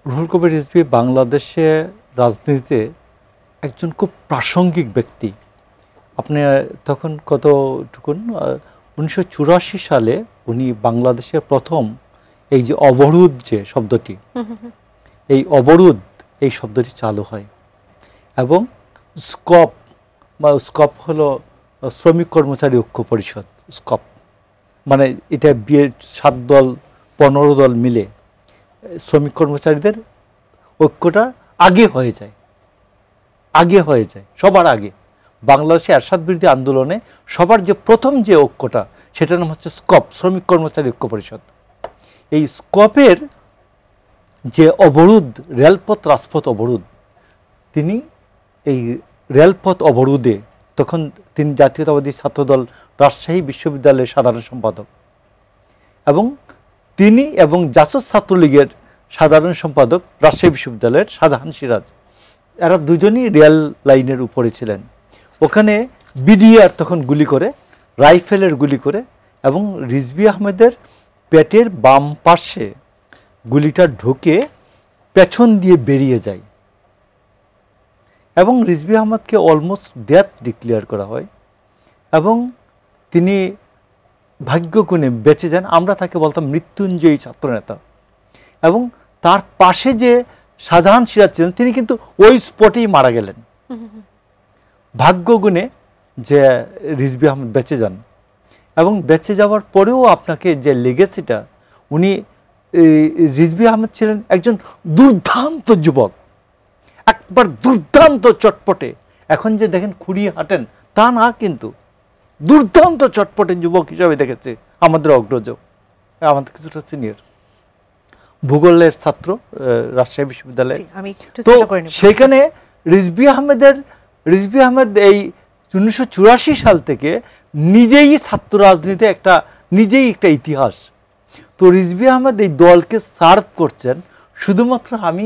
রুহুল কবির রিজভী বাংলাদেশে রাজনীতিতে একজন খুব প্রাসঙ্গিক ব্যক্তি। আপনি তখন কতটুকুন 1984 সালে উনি বাংলাদেশের প্রথম এই যে অবরোধ যে শব্দটি, এই অবরোধ এই শব্দটি চালু হয় এবং স্কপ বা স্কপ হলো শ্রমিক কর্মচারী ঐক্য পরিষদ। স্কপ মানে এটা বিয়ের 7 দল 15 দল মিলে শ্রমিক কর্মচারীদের ঐক্যটা আগে হয়ে যায় সবার আগে। বাংলাদেশে এরশাদ বিরোধী আন্দোলনে সবার যে প্রথম যে ঐক্যটা সেটার নাম হচ্ছে স্কপ, শ্রমিক কর্মচারী ঐক্য পরিষদ। এই স্কপের যে অবরোধ, রেলপথ রাজপথ অবরোধ, তিনি এই রেলপথ অবরোধে তখন তিনি জাতীয়তাবাদী ছাত্রদল রাজশাহী বিশ্ববিদ্যালয়ের সাধারণ সম্পাদক এবং তিনি এবং জাসদ ছাত্রলীগের সাধারণ সম্পাদক রাজশাহী বিশ্ববিদ্যালয়ের শাহজাহান সিরাজ, এরা দুজনই রেল লাইনের উপরে ছিলেন। ওখানে বিডিআর তখন গুলি করে, রাইফেলের গুলি করে, এবং রিজভী আহমেদের পেটের বাম পাশে গুলিটা ঢুকে পেছন দিয়ে বেরিয়ে যায় এবং রিজভী আহমেদকে অলমোস্ট ডেথ ডিক্লেয়ার করা হয় এবং তিনি ভাগ্যগুণে বেঁচে যান। আমরা তাকে বলতাম মৃত্যুঞ্জয়ী ছাত্রনেতা। এবং তার পাশে যে শাহজাহান সিরাজ ছিলেন তিনি কিন্তু ওই স্পটেই মারা গেলেন। ভাগ্যগুণে যে রিজভী আহমেদ বেঁচে যান এবং বেঁচে যাওয়ার পরেও আপনাকে যে লেগেসিটা, উনি রিজভী আহমেদ ছিলেন একজন দুর্দান্ত যুবক, একবার দুর্দান্ত চটপটে। এখন যে দেখেন খুঁড়িয়ে হাঁটেন তা না, কিন্তু দুর্দান্ত চটপটে যুবক হিসাবে দেখেছে আমাদের অগ্রজ, আমাদের কিছুটা সিনিয়র, ভূগোলের ছাত্র রাজশাহী বিশ্ববিদ্যালয়ে। তো সেখানে রিজভী আহমেদ এই 1984 সাল থেকে নিজেই ছাত্র রাজনীতি নিজেই একটা ইতিহাস। তো রিজভী আহমেদ এই দলকে সার্ভ করছেন শুধুমাত্র, আমি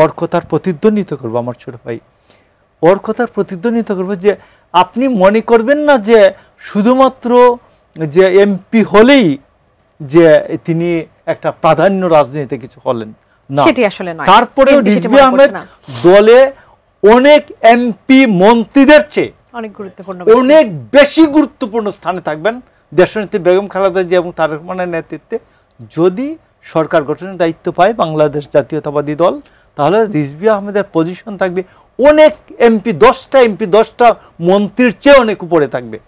ওর কথার প্রতিদ্বন্দ্বিতা করবো, আমার ছোট ভাই ওর কথার প্রতিদ্বন্দ্বিতা করবো যে আপনি মনে করবেন না যে শুধুমাত্র যে এমপি হলেই যে তিনি একটা প্রাধান্য রাজনীতিতে কিছু হলেন না, তারপরেও রিজভী আহমেদ দলে অনেক এমপি মন্ত্রীদের চেয়ে অনেক বেশি গুরুত্বপূর্ণ স্থানে থাকবেন দেশনেত্রী বেগম খালেদা জিয়া এবং তারেক রহমানের নেতৃত্বে। যদি সরকার গঠনের দায়িত্ব পায় বাংলাদেশ জাতীয়তাবাদী দল, তাহলে রিজভী আহমেদের পজিশন থাকবে অনেক এমপি, 10টা মন্ত্রীর চেয়ে অনেক উপরে থাকবে।